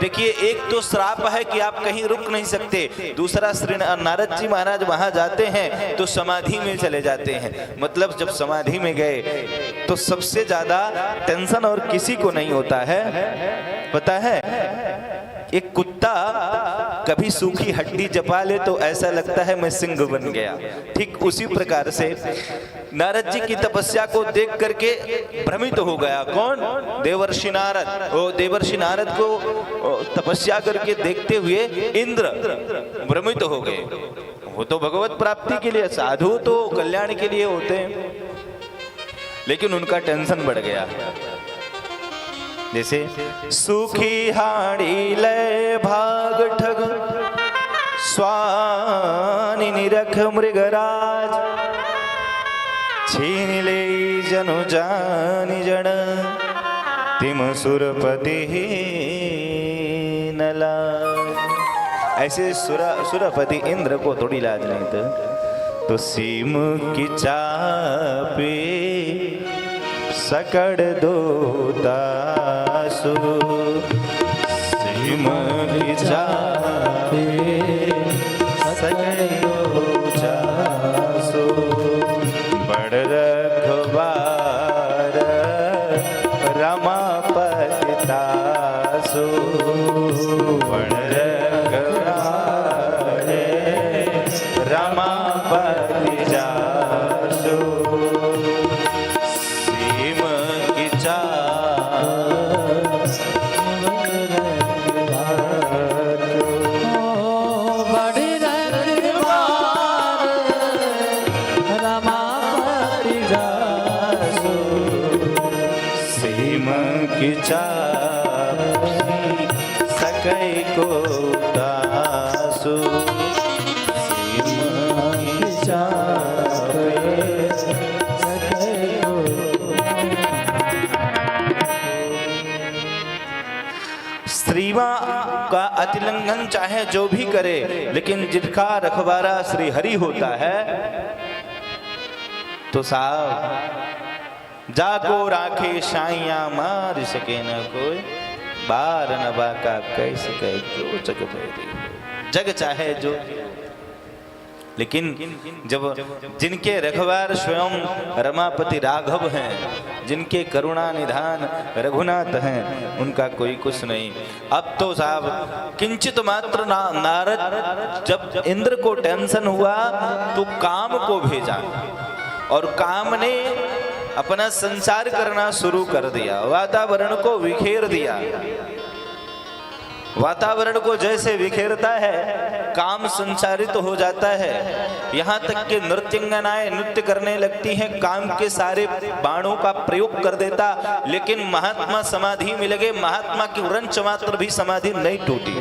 देखिए, एक तो श्राप है कि आप कहीं रुक नहीं सकते, दूसरा श्री नारद जी महाराज वहां जाते हैं तो समाधि में चले जाते हैं। मतलब जब समाधि में गए तो सबसे ज्यादा टेंशन और किसी को नहीं होता है, पता है? एक कुत्ता कभी सूखी हड्डी चबा ले तो ऐसा लगता है मैं सिंह बन गया। ठीक उसी प्रकार से नारद जी की तपस्या को देख करके भ्रमित हो गया। कौन? देवर्षि नारद। वो देवर्षि नारद को तपस्या करके देखते हुए इंद्र भ्रमित हो गए। वो तो भगवत प्राप्ति के लिए, साधु तो कल्याण के लिए होते हैं, लेकिन उनका टेंशन बढ़ गया। जैसे सुखी हाड़ी ले भाग ठग स्वानि निरख मृगराज छीन ले जनु जानि जन तिम सुरपति न लाज। ऐसे सुरपति इंद्र को थोड़ी लाज नहीं तो सीम की चापे सकड़ दो दासु सीम की चापे सकड़ दो दासु बड़ रखवार रमापति दासु बड़ रखवार रमापति दासु सकै को दासु स्त्रीवा का अतिलंघन चाहे जो भी करे, लेकिन जिसका रखवारा श्री हरि होता है तो साहब जाको राखे साइया मार सके न कोई बार न बाका कैसे कहे जो जग भैरी जग चाहे जो। लेकिन जब जिनके रखवार स्वयं रमापति राघव हैं, जिनके करुणा निधान रघुनाथ हैं, उनका कोई कुछ नहीं। अब तो साहब किंचित मात्र नारद जब इंद्र को टेंशन हुआ तो काम को भेजा और काम ने अपना संचार करना शुरू कर दिया, वातावरण को विखेर दिया। वातावरण को जैसे विखेरता है काम संचारित हो जाता है। यहाँ तक कि नृत्यांगनाएं नृत्य करने लगती हैं, काम के सारे बाणों का प्रयोग कर देता, लेकिन महात्मा समाधि में लगे, महात्मा की उरंच मात्र भी समाधि नहीं टूटी।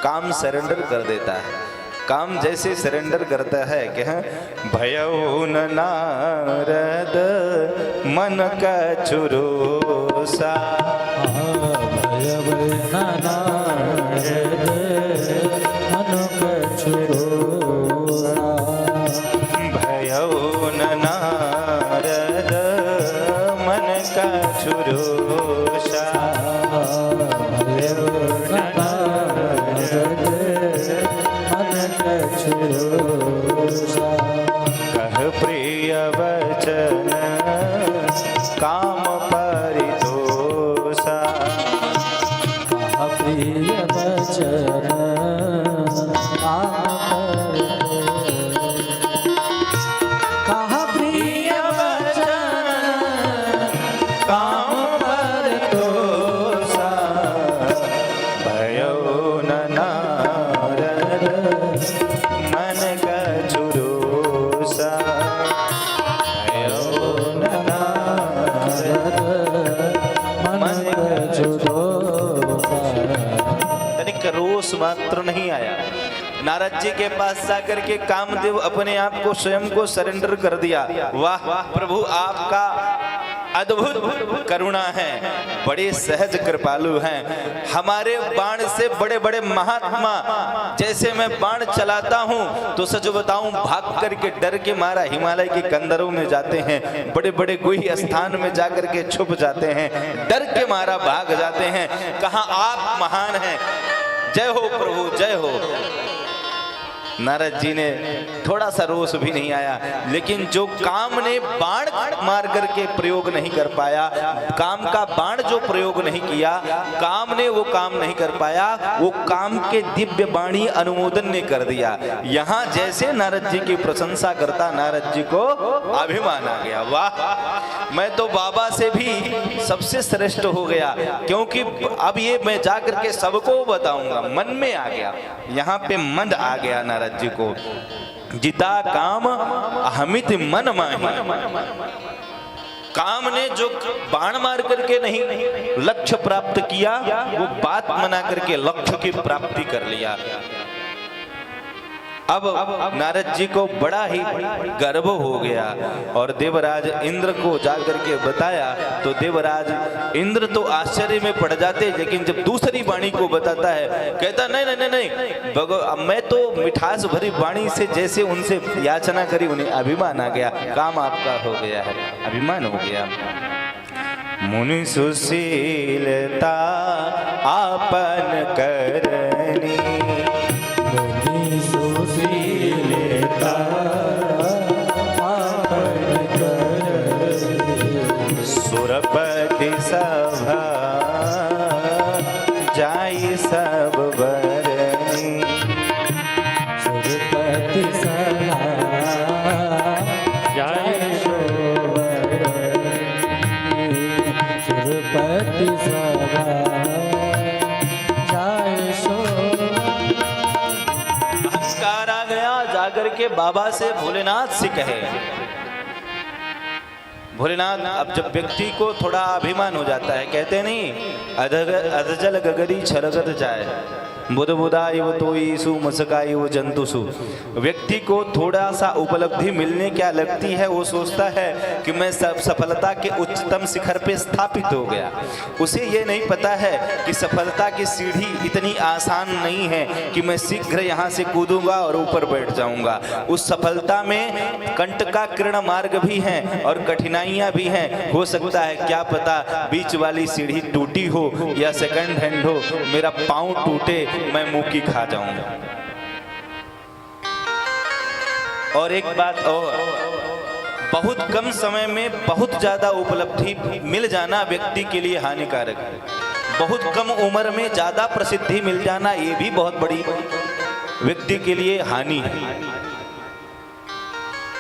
काम सरेंडर कर देता है। काम जैसे सरेंडर करता है कि भयउ न नारद मन का चुरोसा भयउ न नारद मन का चुरोसा भयउ न नारद मन का चुरोसा भयउ न कह प्रिय वचन काम परितोषा कह प्रिय वचन कह प्रिय वचन काम परितोषा भयो न नारद मन का चुरोसा भयो न नारद मन का चुरोसा। तनिक रोष मात्र नहीं आया। नारद जी के पास जाकर के कामदेव अपने आप को स्वयं को सरेंडर कर दिया। वाह प्रभु, आपका अद्भुत करुणा है, बड़े सहज कृपालु हैं। हमारे बाण से बड़े बड़े महात्मा, जैसे मैं बाण चलाता हूँ तो सच बताऊं भाग करके डर के मारा हिमालय के कंदरों में जाते हैं, बड़े बड़े गुह्य स्थान में जाकर के छुप जाते हैं, डर के मारा भाग जाते हैं। कहाँ आप महान हैं। जय हो प्रभु, जय हो। नारद जी ने थोड़ा सा रोष भी नहीं आया, लेकिन जो काम ने बाण मार करके प्रयोग नहीं कर पाया, काम का बाण जो प्रयोग नहीं किया, काम ने वो काम नहीं कर पाया, वो काम के दिव्य वाणी अनुमोदन ने कर दिया। यहाँ जैसे नारद जी की प्रशंसा करता, नारद जी को अभिमान आ गया, वाह मैं तो बाबा से भी सबसे श्रेष्ठ हो गया, क्योंकि अब ये मैं जा करके सबको बताऊंगा। मन में आ गया, यहाँ पे मन आ गया नारद जी को। जिता काम अहमित मन माही। काम ने जो बाण मार करके नहीं लक्ष्य प्राप्त किया, वो बात मना करके लक्ष्य की प्राप्ति कर लिया। अब नारद जी को बड़ा ही गर्व हो गया और देवराज इंद्र को जाकर के बताया तो देवराज इंद्र तो आश्चर्य में पड़ जाते, लेकिन जब दूसरी वाणी को बताता है कहता नहीं नहीं नहीं, नहीं मैं तो मिठास भरी वाणी से जैसे उनसे याचना करी, उन्हें अभिमान आ गया। काम आपका हो गया है, अभिमान हो गया। मुनि सुशीलता आपन करनी, सुरपति सभा जाई सब बरनी। सुरपति सभा जाई सब बरनी। सुरपति सभा जाई सब। अहंकार आ गया, जाकर के बाबा से भोलेनाथ से कहे। भोलेनाथ, अब जब व्यक्ति को थोड़ा अभिमान हो जाता है, कहते नहीं अधजल गगरी छलगत जाए, बुध बुधाई वो तोईसु मसकाई वो जंतुसु। व्यक्ति को थोड़ा सा उपलब्धि मिलने क्या लगती है, वो सोचता है कि मैं सफलता के उच्चतम शिखर पे स्थापित हो गया। उसे ये नहीं पता है कि सफलता की सीढ़ी इतनी आसान नहीं है कि मैं शीघ्र यहाँ से कूदूंगा और ऊपर बैठ जाऊंगा। उस सफलता में कंटकाकीर्ण मार्ग भी हैं और कठिनाइयाँ भी हैं। हो सकता है क्या पता बीच वाली सीढ़ी टूटी हो या सेकंड हैंड हो, मेरा पाँव टूटे, मैं मुंह की खा जाऊंगा। और एक बात और, बहुत कम समय में बहुत ज्यादा उपलब्धि मिल जाना व्यक्ति के लिए हानिकारक है। बहुत कम उम्र में ज्यादा प्रसिद्धि मिल जाना, ये भी बहुत बड़ी व्यक्ति के लिए हानि है।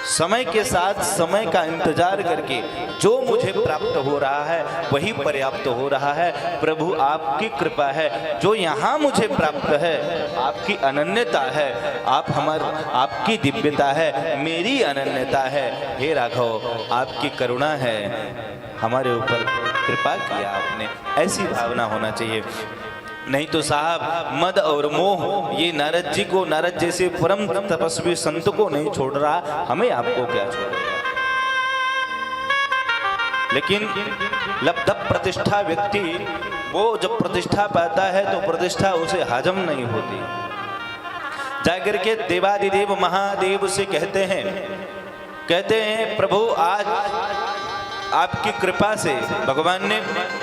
समय के साथ समय का इंतजार करके जो मुझे प्राप्त हो रहा है वही पर्याप्त हो रहा है। प्रभु आपकी कृपा है, जो यहाँ मुझे प्राप्त है आपकी अनन्यता है, आपकी दिव्यता है, मेरी अनन्यता है। हे राघव, आपकी करुणा है, हमारे ऊपर कृपा किया आपने। ऐसी भावना होना चाहिए। नहीं तो साहब मद और मोह ये नारद जी को, नारद जैसे परम तपस्वी संत को नहीं छोड़ रहा, हमें आपको क्या छोड़ेगा। लेकिन लब्ध प्रतिष्ठा व्यक्ति, वो जब प्रतिष्ठा पाता है तो प्रतिष्ठा उसे हजम नहीं होती। जाकर के देवादिदेव महादेव से कहते हैं प्रभु आज आपकी कृपा से भगवान ने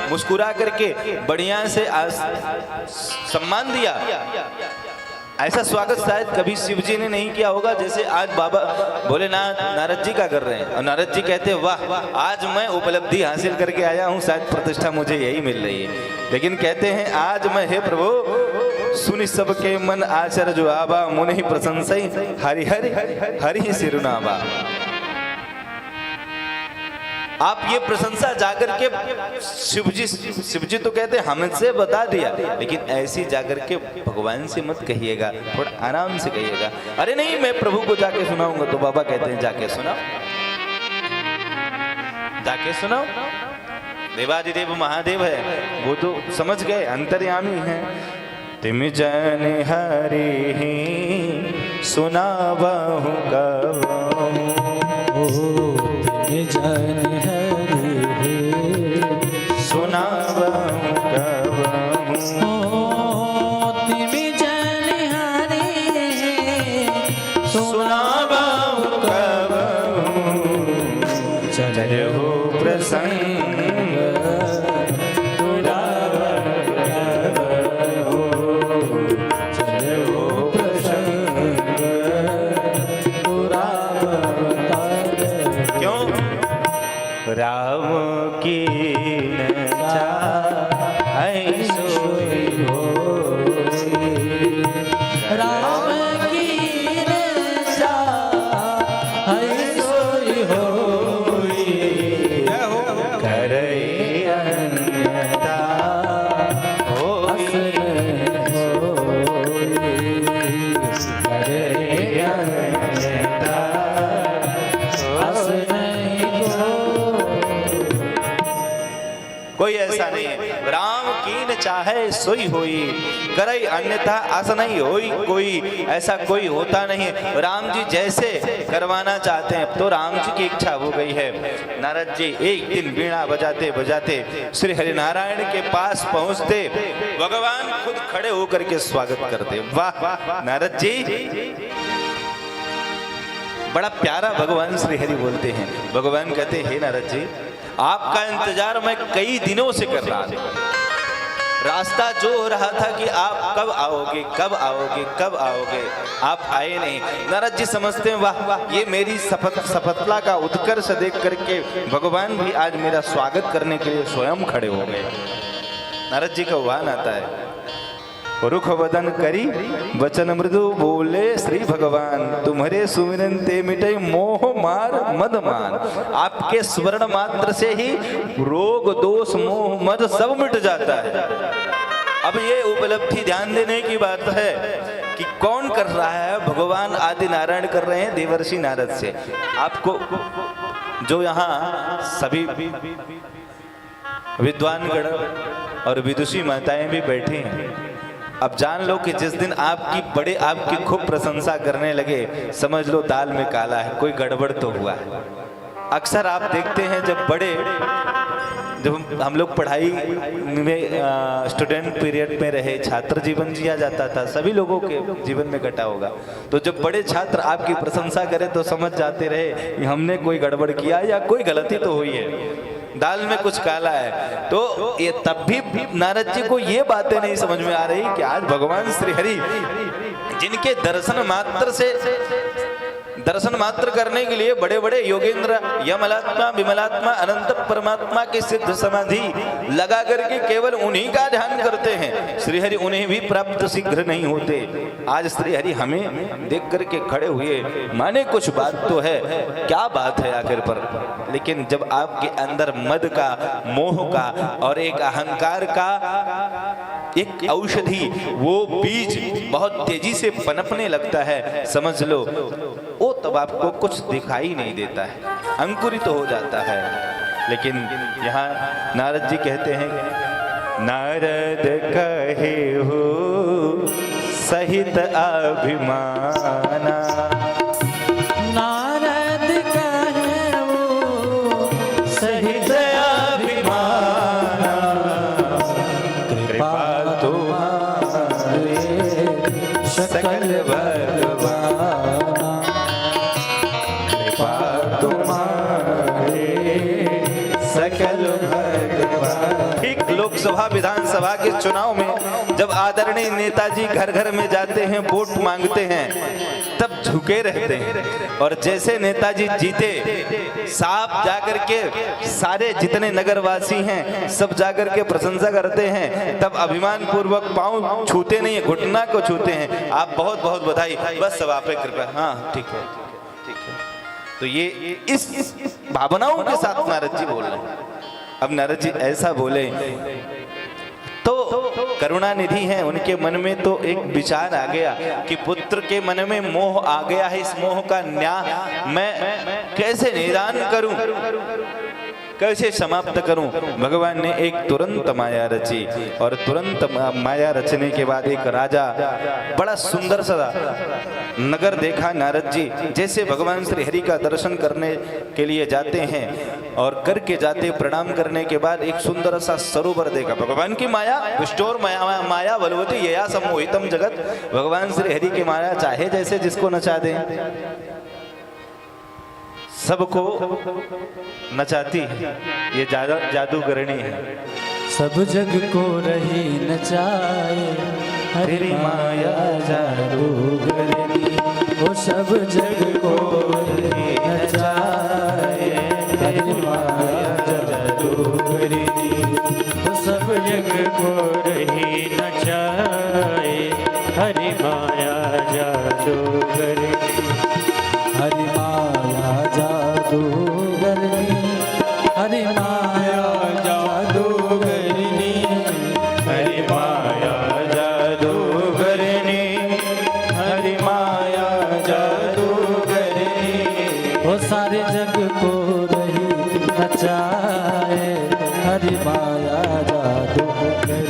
मुस्कुरा करके बढ़िया से सम्मान दिया। ऐसा स्वागत शायद कभी शिव जी ने नहीं किया होगा जैसे आज बाबा भोलेनाथ नारद जी का कर रहे हैं। और नारद जी कहते हैं वाह, आज मैं उपलब्धि हासिल करके आया हूँ, शायद प्रतिष्ठा मुझे यही मिल रही है। लेकिन कहते हैं आज मैं, हे प्रभु सुनि सबके मन आचर जो आबा, मुनि प्रशंसई हरि हरि हरि सिरुनाबा। आप ये प्रशंसा जाकर के शिव जी तो कहते हैं हमसे बता दिया, लेकिन ऐसी जाकर के भगवान से मत कहिएगा, थोड़ा आराम से कहिएगा। अरे नहीं मैं प्रभु को जाके सुनाऊंगा, तो बाबा कहते हैं जाके सुनाओ, जाके सुनाओ। देवादिदेव महादेव है, वो तो समझ गए, अंतर्यामी है। तिम जन हरि सुनावहु कबहु, जन हरि सोई होई, करई अन्यथा आस नहीं होई कोई, ऐसा कोई होता नहीं। राम जी जैसे करवाना चाहते हैं, तो राम जी की इच्छा हो गई है। नारद जी एक दिन वीणा बजाते बजाते श्री हरिनारायण के पास पहुंचते, भगवान खुद खड़े होकर के स्वागत करते। वाह नारद जी, बड़ा प्यारा भगवान श्री हरि बोलते हैं। भगवान कहते हैं, हे नारद जी, आपका इंतजार मैं कई दिनों से कर रहा था। रास्ता जो हो रहा था कि आप कब आओगे, कब आओगे, कब आओगे, आप आए नहीं। नारद जी समझते हैं, वाह ये मेरी सफलता का उत्कर्ष देख करके भगवान भी आज मेरा स्वागत करने के लिए स्वयं खड़े हो गए। नारद जी का वाहन आता है, रुख वदन करी वचन मृदु बोले श्री भगवान, तुम्हारे सुमिरन ते मिटे मोह मार मद मान। आपके स्वर्ण मात्र से ही रोग दोष मोह मद सब मिट जाता है। अब ये उपलब्धि ध्यान देने की बात है कि कौन कर रहा है, भगवान आदि नारायण कर रहे हैं देवर्षि नारद से। आपको जो यहाँ सभी विद्वानगण और विदुषी माताएं भी बैठी हैं, अब जान लो कि जिस दिन आपकी खूब प्रशंसा करने लगे, समझ लो दाल में काला है, कोई गड़बड़ तो हुआ है। अक्सर आप देखते हैं जब हम लोग पढ़ाई में स्टूडेंट पीरियड में रहे, छात्र जीवन जिया जाता था, सभी लोगों के जीवन में घटा होगा, तो जब बड़े छात्र आपकी प्रशंसा करें तो समझ जाते रहे कि हमने कोई गड़बड़ किया या कोई गलती तो हुई है, दाल में कुछ काला है। तो ये तब भी नारद जी को ये बातें नहीं समझ में आ रही कि आज भगवान श्री हरि जिनके दर्शन मात्र करने के लिए बड़े बड़े योगेंद्र, यमलात्मा, विमलात्मा, अनंत परमात्मा की सिद्ध समाधि लगा करके केवल उन्हीं का ध्यान करते हैं, श्रीहरि उन्हें भी प्राप्त शीघ्र नहीं होते। आज श्रीहरि हमें देख करके खड़े हुए, माने कुछ बात तो है, क्या बात है आखिर पर, लेकिन जब आपके अंदर मद का, मोह का और एक अहंकार का एक औषधि, वो बीज बहुत तेजी से पनपने लगता है, समझ लो वो तब आपको कुछ दिखाई नहीं देता है, अंकुरित तो हो जाता है। लेकिन यहाँ नारद जी कहते हैं, नारद कहे हो सहित अभिमाना, नारद कहे वो सहित अभिमाना, कृपा तुम्हारे सकल भगवाना, कृपा तुम्हारे सकल भगवान। ठीक लोकसभा विधानसभा के चुनाव में जब आदरणीय नेताजी घर घर में जाते हैं, वोट मांगते हैं, तब झुके रहते हैं, और जैसे नेताजी जीते, साफ जाकर के सारे जितने नगरवासी हैं सब जाकर के प्रशंसा करते हैं, तब अभिमान पूर्वक पांव छूते नहीं है, घुटना को छूते हैं, आप बहुत बहुत बधाई, बस सब आप पे कृपा। हाँ ठीक है, ठीक है। तो ये इस भावनाओं के साथ नारद जी बोल रहे हैं। अब नारद जी ऐसा बोले तो करुणा निधि हैं, उनके मन में तो एक विचार आ गया कि पुत्र के मन में मोह आ गया है, इस मोह का न्याय मैं कैसे निदान करूं, कैसे समाप्त करूं। भगवान ने एक तुरंत माया रची, और तुरंत माया रचने के बाद एक राजा, बड़ा सुंदर सा नगर देखा नारद जी। जैसे भगवान श्री हरि का दर्शन करने के लिए जाते हैं, और करके जाते प्रणाम करने के बाद एक सुंदर सा सरोवर देखा। भगवान की माया, विष्टोर माया बलवती यया सम्मोहितम जगत, भगवान श्री हरि की माया चाहे जैसे जिसको नचा दे, सबको नचाती है, ये जादूगरनी है। सब जग को रही नचाए हरि माया जादूगरनी, वो सब जग को रही नचाए हरि माया जादूगरनी, वो सब जग को रही नचाए हरि माया जादूगरनी, हरि माया जादूगरनी, हरि माया जादूगरनी, हरि माया जादूगरनी, हरि माया जादूगरनी, वो सारे जग को रही नचाए हरि माया जादूगरनी,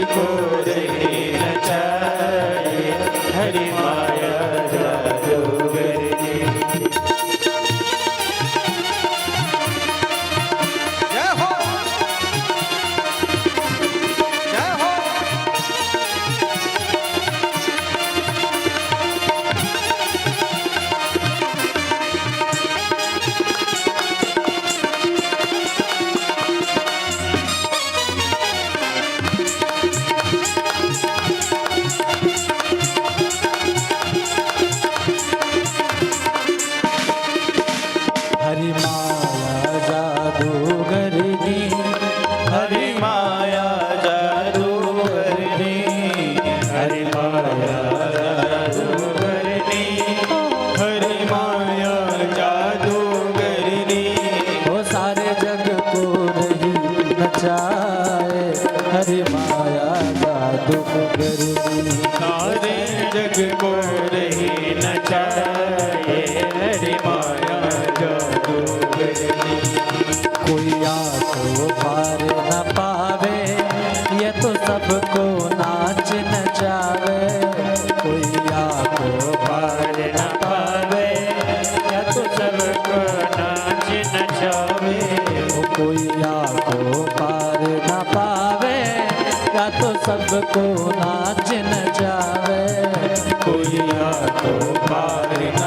को रही नचाए, हरि माया जादूगर जी। जय हो, जय हो। हरि माया जादूगर जी, हरि माया जादूगरनी, हरि माया जादूगरनी, हरि माया जादूगरनी। वो सारे जग को रही नचाए, हरि माया जादूगरनी। सारे जग को रही नचाए, हरि माया जादूगरनी। कोई आको पार न पावे, ये तो सबको नाच नचावे। कोई आको पार न पावे, ये तो सबको नाच नचावे। ओ कोई आको पार न पावे, या तो सबको नाच नचावे। कोई आको पार न